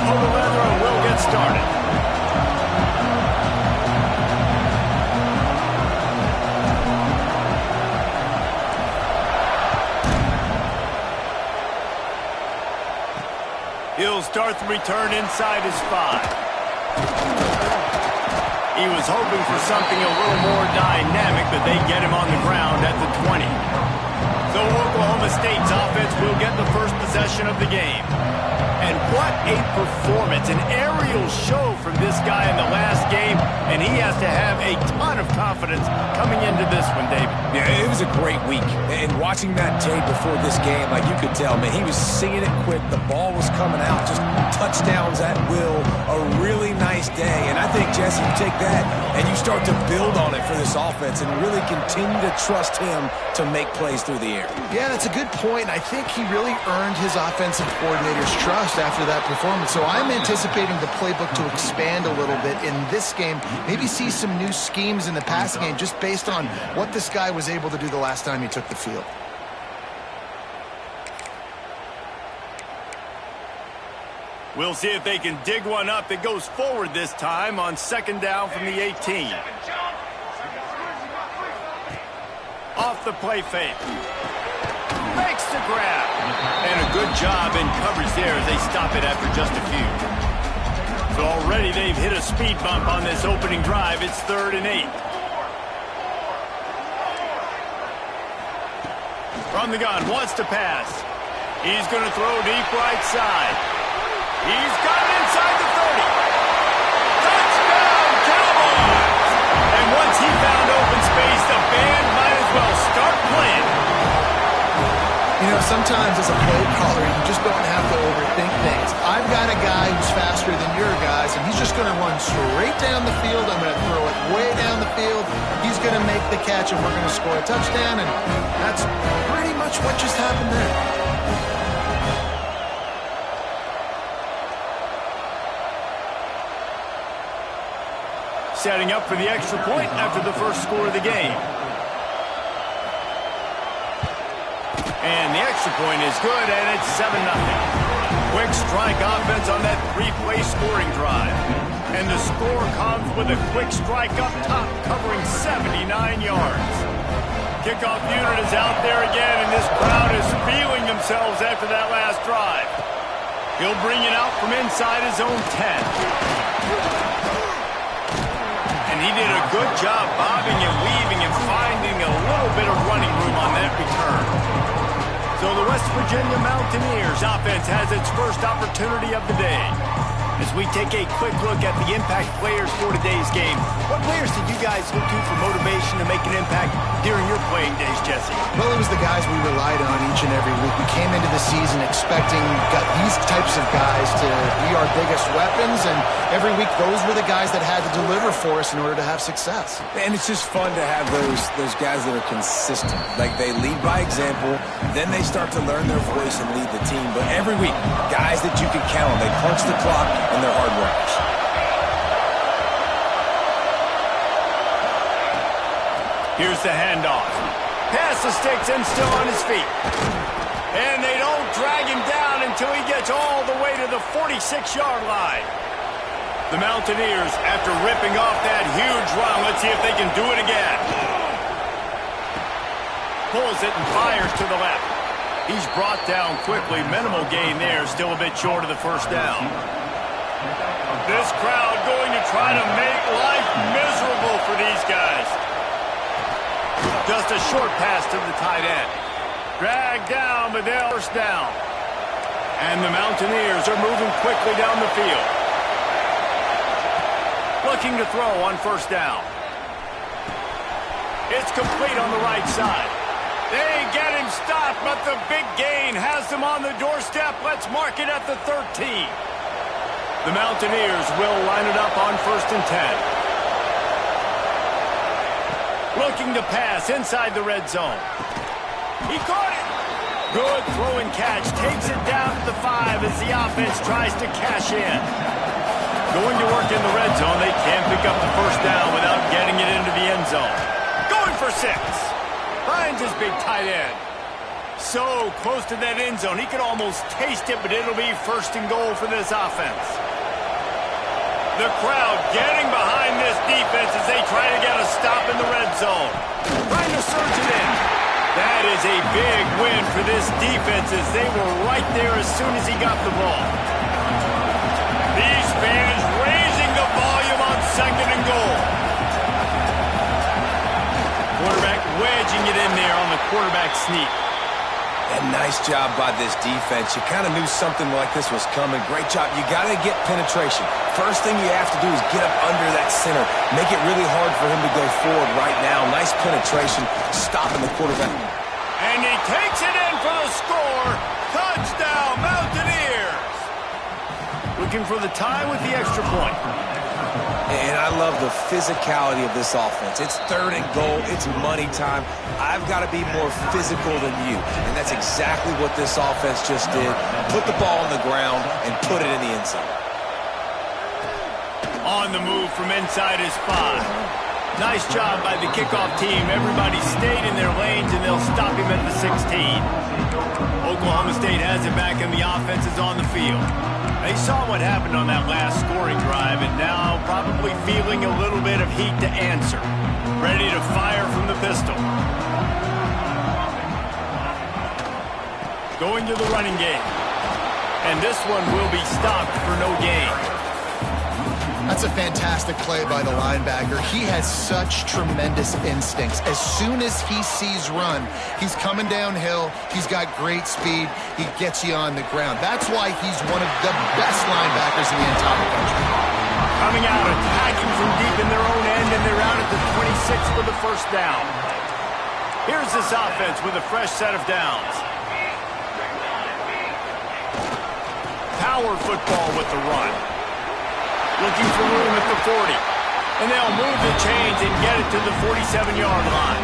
toe to leather and we'll get started. He'll start the return inside his 5. He was hoping for something a little more dynamic, but they get him on the ground at the 20. So Oklahoma State's offense will get the first possession of the game. And what a performance, an aerial show from this guy in the last game, and he has to have a ton of confidence coming into this one, David. Yeah, it was a great week. And watching that tape before this game, like you could tell, man, he was seeing it quick. The ball was coming out, just touchdowns at will. A really nice day. And I think, Jesse, you take that and you start to build on it for this offense and really continue to trust him to make plays through the air. Yeah, that's a good point. I think he really earned his offensive coordinator's trust after that performance. So I'm anticipating the playbook to expand a little bit in this game. Maybe see some new schemes in the passing game just based on what this guy was able to do the last time he took the field. We'll see if they can dig one up that goes forward this time on second down from the 18. Off the play fake. Makes the grab. And a good job in coverage there as they stop it after just a few. So already they've hit a speed bump on this opening drive. It's 3rd and 8. From the gun, wants to pass. He's going to throw deep right side. He's got it inside the 30. Touchdown, Cowboys! And once he found open space, the band might as well start playing. You know, sometimes as a play caller, you just don't have to overthink things. I've got a guy who's faster than your guys, and he's just going to run straight down the field. I'm going to throw it way down the field. He's going to make the catch, and we're going to score a touchdown, and that's pretty much what just happened there. Setting up for the extra point after the first score of the game. And the extra point is good, and it's 7-0. Quick strike offense on that 3-play scoring drive. And the score comes with a quick strike up top, covering 79 yards. Kickoff unit is out there again, and this crowd is feeling themselves after that last drive. He'll bring it out from inside his own 10. He did a good job bobbing and weaving and finding a little bit of running room on that return. So the West Virginia Mountaineers offense has its first opportunity of the day. As we take a quick look at the impact players for today's game, what players did you guys look to for motivation to make an impact during your playing days, Jesse? Well, it was the guys we relied on each and every week. We came into the season expecting these types of guys to be our biggest weapons, and every week those were the guys that had to deliver for us in order to have success. And it's just fun to have those guys that are consistent. Like, they lead by example, then they start to learn their voice and lead the team. But every week, guys that you can count on, they punch the clock, and they're hard workers. Here's the handoff. Pass the sticks and still on his feet. And they don't drag him down until he gets all the way to the 46-yard line. The Mountaineers, after ripping off that huge run, let's see if they can do it again. Pulls it and fires to the left. He's brought down quickly. Minimal gain there, still a bit short of the first down. This crowd going to try to make life miserable for these guys. Just a short pass to the tight end. Dragged down, but they'll first down. And the Mountaineers are moving quickly down the field. Looking to throw on first down. It's complete on the right side. They get him stopped, but the big gain has them on the doorstep. Let's mark it at the 13. The Mountaineers will line it up on 1st and 10. Looking to pass inside the red zone. He caught it. Good throw and catch. Takes it down to the 5 as the offense tries to cash in. Going to work in the red zone. They can't pick up the first down without getting it into the end zone. Going for 6. Finds his big tight end. So close to that end zone. He could almost taste it, but it'll be 1st and goal for this offense. The crowd getting behind this defense as they try to get a stop in the red zone. Trying to surge it in. That is a big win for this defense as they were right there as soon as he got the ball. These fans raising the volume on 2nd and goal. Quarterback wedging it in there on the quarterback sneak. And nice job by this defense. You kind of knew something like this was coming. Great job. You got to get penetration. First thing you have to do is get up under that center. Make it really hard for him to go forward right now. Nice penetration, stopping the quarterback. And he takes it in for the score. Touchdown, Mountaineers. Looking for the tie with the extra point. And I love the physicality of this offense. It's 3rd and goal. It's money time. I've got to be more physical than you. And that's exactly what this offense just did. Put the ball on the ground and put it in the end zone. On the move from inside his 5. Nice job by the kickoff team. Everybody stayed in their lanes, and they'll stop him at the 16. Oklahoma State has it back, and the offense is on the field. They saw what happened on that last scoring drive, and now probably feeling a little bit of heat to answer. Ready to fire from the pistol. Going to the running game. And this one will be stopped for no gain. That's a fantastic play by the linebacker. He has such tremendous instincts. As soon as he sees run, he's coming downhill. He's got great speed. He gets you on the ground. That's why he's one of the best linebackers in the entire country. Coming out, attacking from deep in their own end, and they're out at the 26 for the 1st down. Here's this offense with a fresh set of downs. Power football with the run. Looking for room at the 40. And they'll move the chains and get it to the 47-yard line.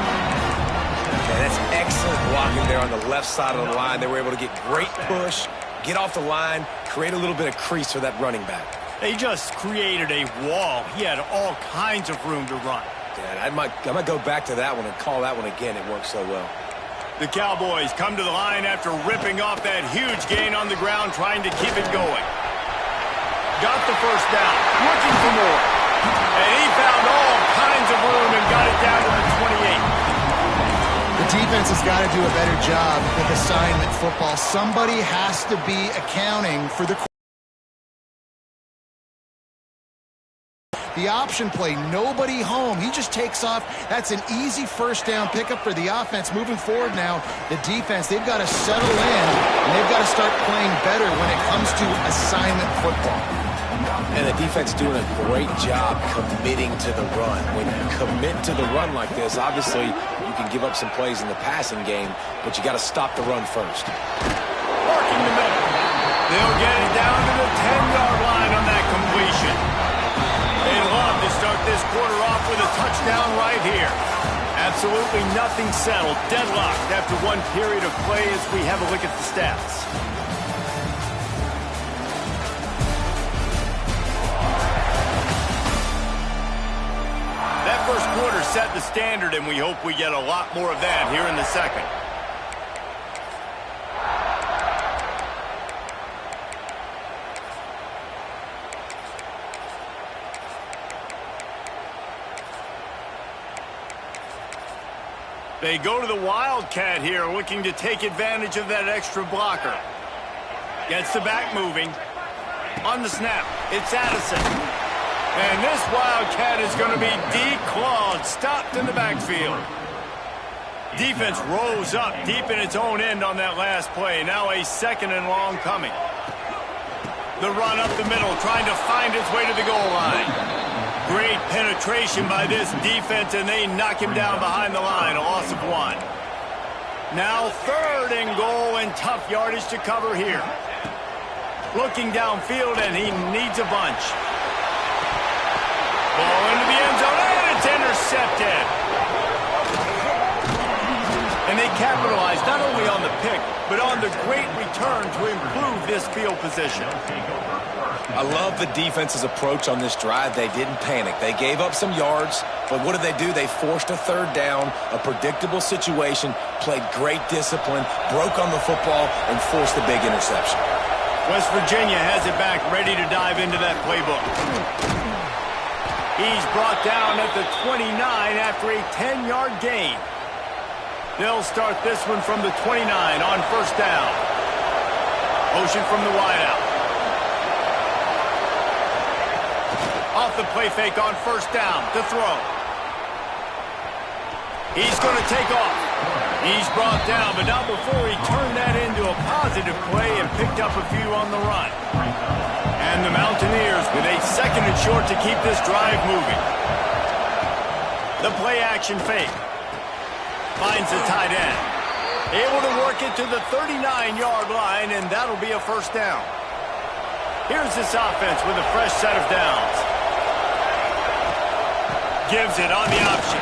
Okay, that's excellent blocking there on the left side of the line. They were able to get great push, get off the line, create a little bit of crease for that running back. They just created a wall. He had all kinds of room to run. Yeah, I might go back to that one and call that one again. It worked so well. The Cowboys come to the line after ripping off that huge gain on the ground, trying to keep it going. Got the 1st down, looking for more. And he found all kinds of room and got it down to the 28. The defense has got to do a better job with assignment football. Somebody has to be accounting for the option play. Nobody home. He just takes off. That's an easy 1st down pickup for the offense. Moving forward now, the defense, they've got to settle in, and they've got to start playing better when it comes to assignment football. And the defense doing a great job committing to the run. When you commit to the run like this, obviously you can give up some plays in the passing game, but you got to stop the run first. Working the middle. They'll get it down to the 10-yard line on that completion. They'd love to start this quarter off with a touchdown right here. Absolutely nothing settled. Deadlocked after one period of play as we have a look at the stats. That 1st quarter set the standard, and we hope we get a lot more of that here in the 2nd. They go to the Wildcat here, looking to take advantage of that extra blocker. Gets the back moving. On the snap, it's Addison. And this Wildcat is going to be declawed, stopped in the backfield. Defense rose up deep in its own end on that last play. Now a 2nd and long coming. The run up the middle, trying to find its way to the goal line. Great penetration by this defense, and they knock him down behind the line, a loss of 1. Now 3rd and goal, and tough yardage to cover here. Looking downfield, and he needs a bunch. Ball into the end zone, and it's intercepted. And they capitalized not only on the pick, but on the great return to improve this field position. I love the defense's approach on this drive. They didn't panic. They gave up some yards, but what did they do? They forced a third down, a predictable situation, played great discipline, broke on the football, and forced the big interception. West Virginia has it back, ready to dive into that playbook. He's brought down at the 29 after a 10-yard gain. They'll start this one from the 29 on first down. Motion from the wideout. Off the play fake on first down to throw. He's going to take off. He's brought down, but not before he turned that into a positive play and picked up a few on the run. And the Mountaineers with a second and short to keep this drive moving. The play action fake. Finds the tight end. Able to work it to the 39-yard line, and that'll be a first down. Here's this offense with a fresh set of downs. Gives it on the option.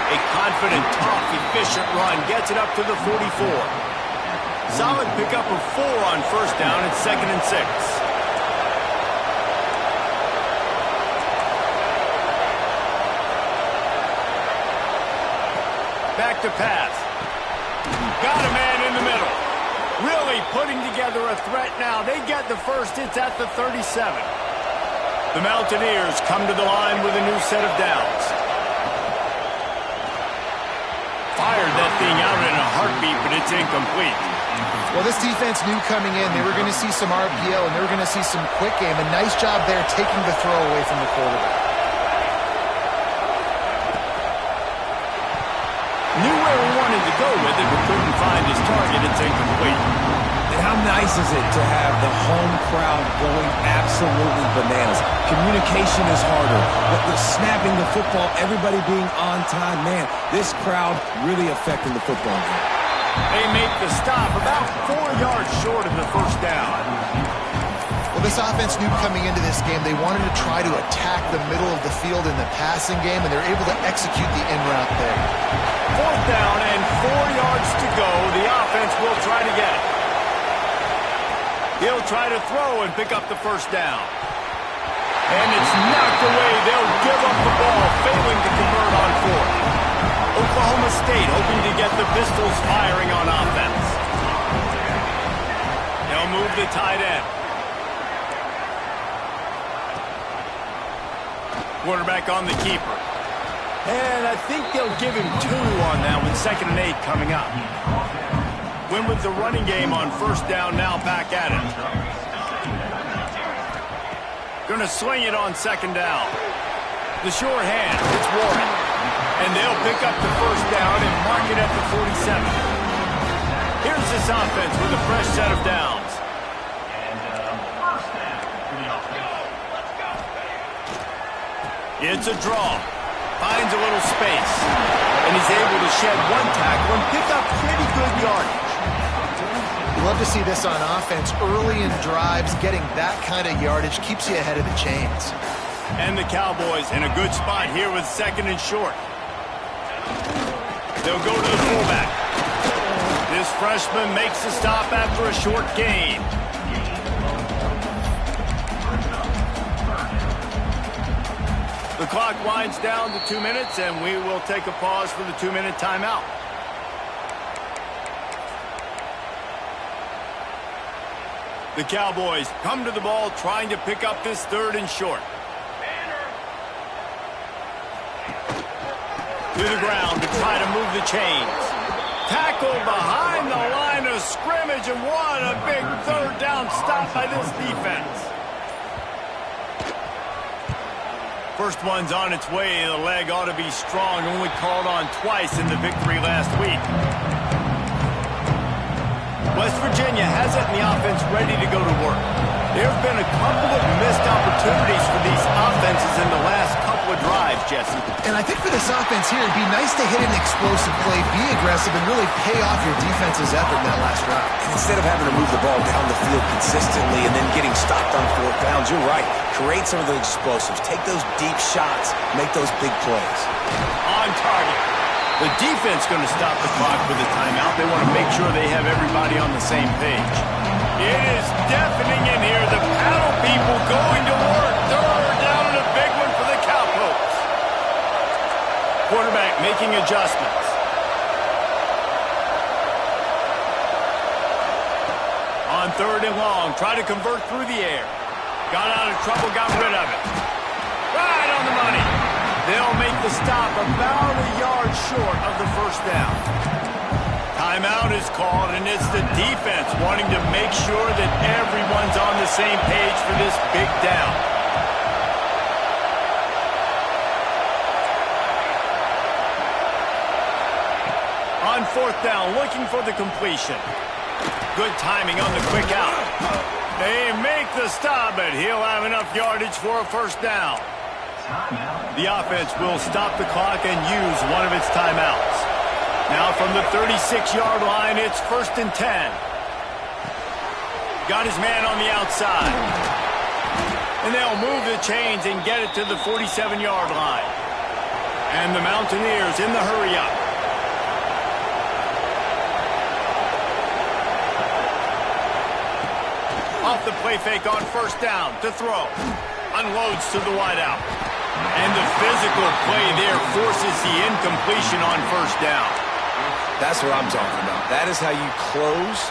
A confident, tough, efficient run gets it up to the 44. Solid pickup of 4 on first down at 2nd and 6. Back to pass. Got a man in the middle. Really putting together a threat now. They get the first. It's at the 37. The Mountaineers come to the line with a new set of downs. Fired that thing out in a heartbeat, but it's incomplete. Well, this defense knew coming in they were going to see some RPO and they were going to see some quick game. A nice job there taking the throw away from the quarterback. Knew where he wanted to go with it, but couldn't find his target. It's incomplete. And how nice is it to have the home crowd going absolutely bananas? Communication is harder, but the snapping the football, everybody being on time, man, this crowd really affecting the football game. They make the stop about 4 yards short of the first down. Well, this offense knew coming into this game they wanted to try to attack the middle of the field in the passing game, and they're able to execute the in-route there. 4th down and 4 yards to go. The offense will try to get it. He'll try to throw and pick up the first down. And it's knocked away. They'll give up the ball, failing to convert on 4th. Oklahoma State hoping to get the Pistols firing on offense. They'll move the tight end. Quarterback on the keeper. And I think they'll give him 2 on that with 2nd and 8 coming up. Win with the running game on first down, now back at it. Gonna swing it on 2nd down. The sure hand, it's Warren. And they'll pick up the first down and mark it at the 47. Here's this offense with a fresh set of downs. It's a draw. Finds a little space. And he's able to shed 1 tackle and pick up pretty good yardage. You love to see this on offense. Early in drives, getting that kind of yardage keeps you ahead of the chains. And the Cowboys in a good spot here with 2nd and short. They'll go to the fullback. This freshman makes the stop after a short gain. The clock winds down to 2 minutes, and we will take a pause for the 2-minute timeout. The Cowboys come to the ball trying to pick up this 3rd and short. To the ground to try to move the chains. Tackled behind the line of scrimmage, and what a big 3rd down stop by this defense. First one's on its way. The leg ought to be strong. Only called on twice in the victory last week. West Virginia has it in the offense ready to go to work. There have been a couple of missed opportunities for these offenses in the last couple of drives, Jesse. And I think for this offense here, it'd be nice to hit an explosive play, be aggressive, and really pay off your defense's effort in that last drive. And instead of having to move the ball down the field consistently and then getting stopped on 4th downs, you're right. Create some of those explosives. Take those deep shots. Make those big plays. On target. The defense going to stop the clock with a timeout. They want to make sure they have everybody on the same page. It is deafening in here. The paddle people going to work. Third down and a big one for the Cowpokes. Quarterback making adjustments. On third and long, try to convert through the air. Got out of trouble, got rid of it. Right on the money. They'll make the stop about a yard short of the first down. Timeout is called, and it's the defense wanting to make sure that everyone's on the same page for this big down. On fourth down, looking for the completion. Good timing on the quick out. They make the stop, but he'll have enough yardage for a first down. The offense will stop the clock and use one of its timeouts. Now from the 36-yard line, it's 1st and 10. Got his man on the outside. And they'll move the chains and get it to the 47-yard line. And the Mountaineers in the hurry-up. Off the play fake on first down to throw. Unloads to the wideout. And the physical play there forces the incompletion on first down. That's what I'm talking about. That is how you close.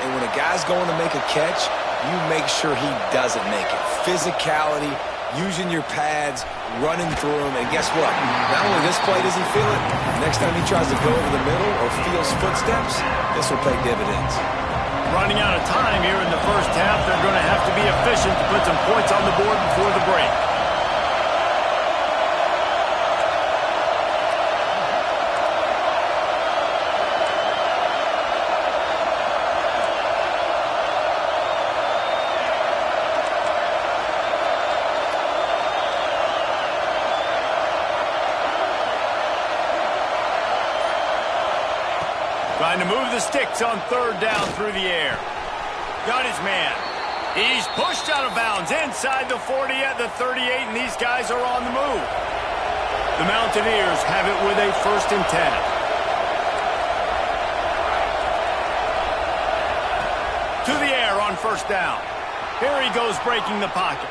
And when a guy's going to make a catch, you make sure he doesn't make it. Physicality, using your pads, running through them. And guess what? Not only this play does he feel it, next time he tries to go over the middle or feels footsteps, this will pay dividends. Running out of time here in the first half. They're going to have to be efficient to put some points on the board before the break. Trying to move the sticks on third down through the air. Got his man. He's pushed out of bounds inside the 40 at the 38, and these guys are on the move. The Mountaineers have it with a 1st and 10. To the air on first down. Here he goes breaking the pocket.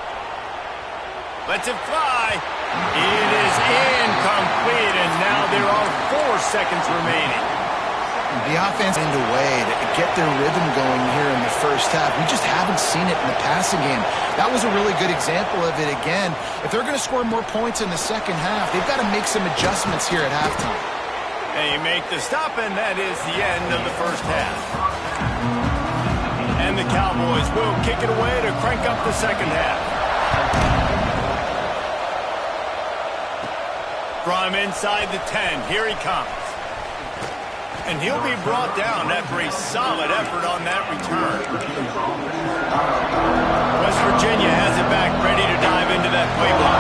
Lets it fly. It is incomplete, and now there are 4 seconds remaining. The offense in a way to get their rhythm going here in the first half. We just haven't seen it in the passing game. That was a really good example of it again. If they're going to score more points in the second half, they've got to make some adjustments here at halftime. They make the stop, and that is the end of the first half. And the Cowboys will kick it away to crank up the second half. From inside the 10, here he comes. And he'll be brought down after a solid effort on that return. West Virginia has it back, ready to dive into that playbook.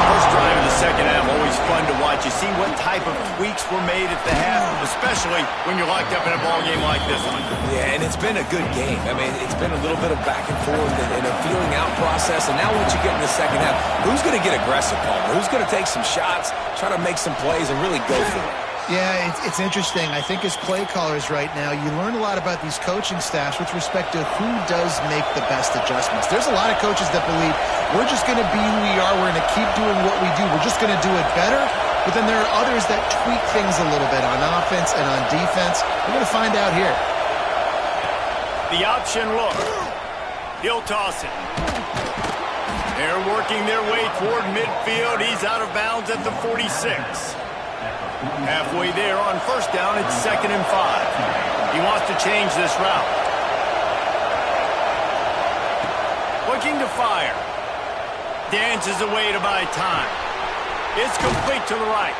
First drive of the second half, always fun to watch. You see what type of tweaks were made at the half, especially when you're locked up in a ball game like this one. Yeah, and it's been a good game. I mean, it's been a little bit of back and forth and a feeling out process. And now once you get in the second half, who's going to get aggressive, Palmer? Who's going to take some shots, try to make some plays, and really go for it? Yeah, it's interesting. I think as play callers right now, you learn a lot about these coaching staffs with respect to who does make the best adjustments. There's a lot of coaches that believe we're just going to be who we are. We're going to keep doing what we do. We're just going to do it better. But then there are others that tweak things a little bit on offense and on defense. We're going to find out here. The option look. He'll toss it. They're working their way toward midfield. He's out of bounds at the 46. Halfway there on first down, it's 2nd and 5. He wants to change this route. Looking to fire. Dances away to buy time. It's complete to the right.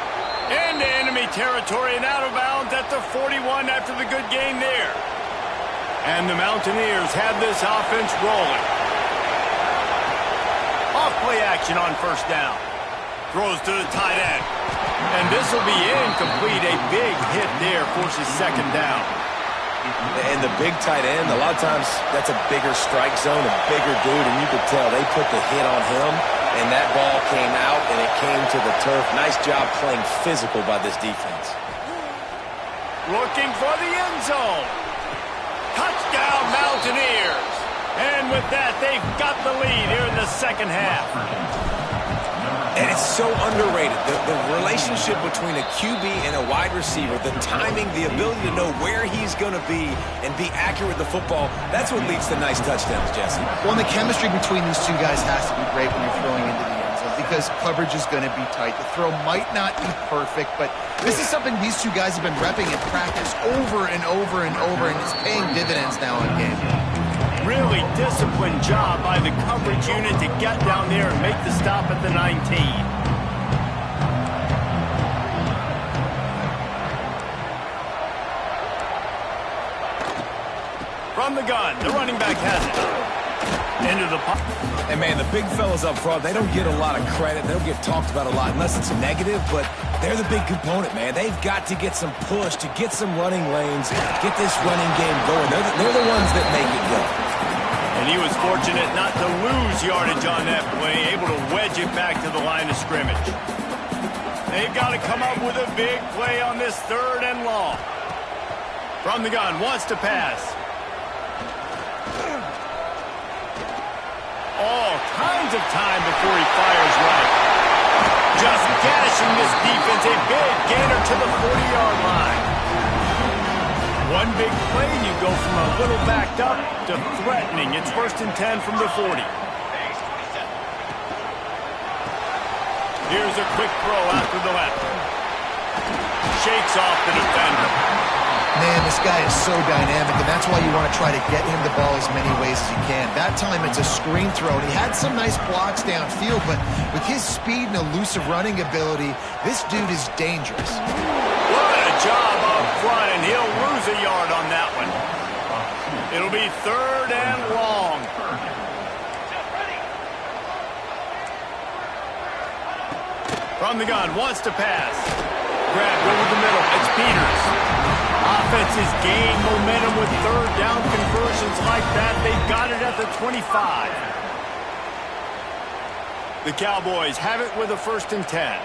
Into enemy territory and out of bounds at the 41 after the good gain there. And the Mountaineers have this offense rolling. Off play action on first down. Throws to the tight end. And this will be incomplete. A big hit there forces second down. And the big tight end, a lot of times that's a bigger strike zone, a bigger dude, and you could tell they put the hit on him, and that ball came out, and it came to the turf. Nice job playing physical by this defense. looking for the end zone. Touchdown, Mountaineers. And with that, they've got the lead here in the second half. And it's so underrated. The relationship between a QB and a wide receiver, the timing, the ability to know where he's going to be and be accurate with the football, that's what leads to nice touchdowns, Jesse. Well, and the chemistry between these two guys has to be great when you're throwing into the end zone because coverage is going to be tight. The throw might not be perfect, but this is something these two guys have been repping in practice over and over and over, and it's paying dividends now in game. Really disciplined job by the coverage unit to get down there and make the stop at the 19. From the gun, the running back has it. Into the pocket. And, man, the big fellas up front, they don't get a lot of credit. They don't get talked about a lot unless it's negative, but they're the big component, man. They've got to get some push, to get some running lanes, get this running game going. They're the ones that make it go. And he was fortunate not to lose yardage on that play, able to wedge it back to the line of scrimmage. They've got to come up with a big play on this 3rd and long. From the gun, wants to pass. All kinds of time before he fires right. Just gashing this defense, a big gainer to the 40-yard line. One big play, and you go from a little backed up to threatening. It's 1st and 10 from the 40. Here's a quick throw out to the left. Shakes off the defender. Man, this guy is so dynamic, and that's why you want to try to get him the ball as many ways as you can. That time it's a screen throw, and he had some nice blocks downfield, but with his speed and elusive running ability, this dude is dangerous. What a job up front, and he'll lose a yard on that one. It'll be 3rd and long. From the gun, wants to pass. Grabbed over the middle. It's Peters. Offense has gained momentum with 3rd down conversions like that. They've got it at the 25. The Cowboys have it with a 1st and 10.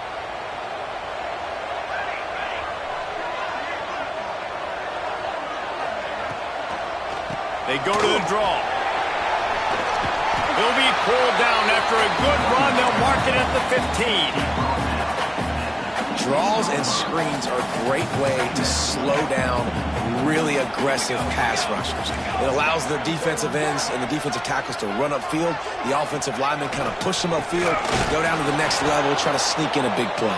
They go to the draw. He'll be pulled down after a good run. They'll mark it at the 15. Draws and screens are a great way to slow down really aggressive pass rushers. It allows the defensive ends and the defensive tackles to run upfield. The offensive linemen kind of push them upfield, go down to the next level, try to sneak in a big play.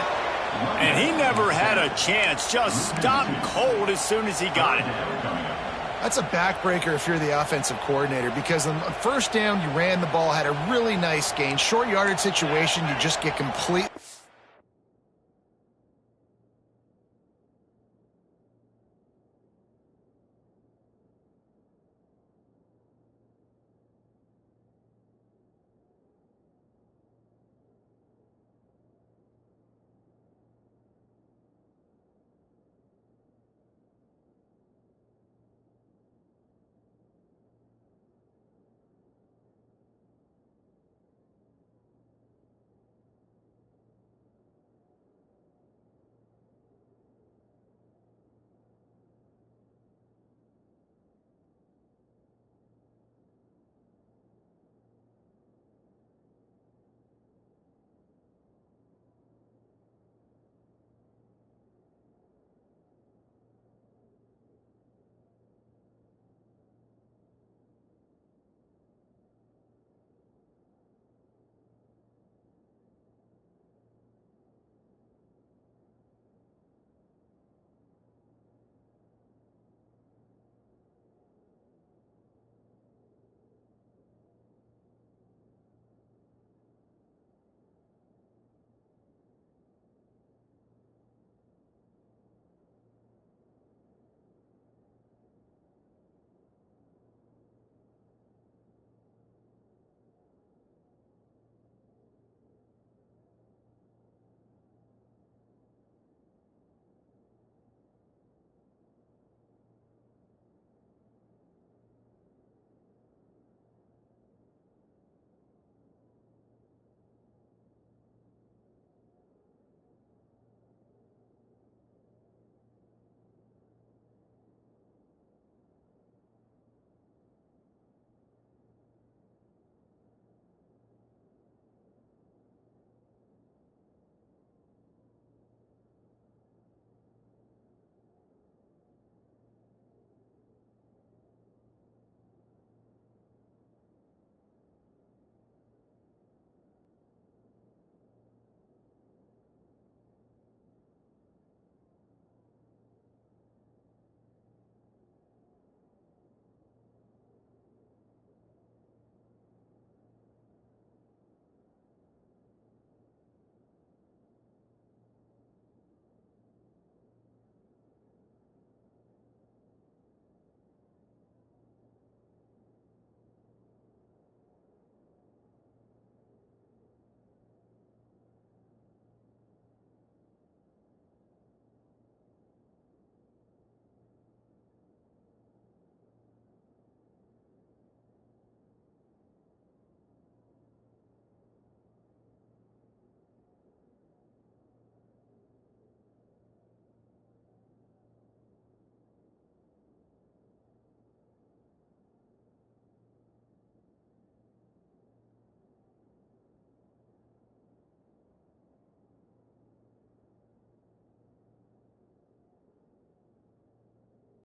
And he never had a chance. Just stopped cold as soon as he got it. That's a backbreaker if you're the offensive coordinator because on 1st down, you ran the ball, had a really nice gain. Short yardage situation, you just get complete.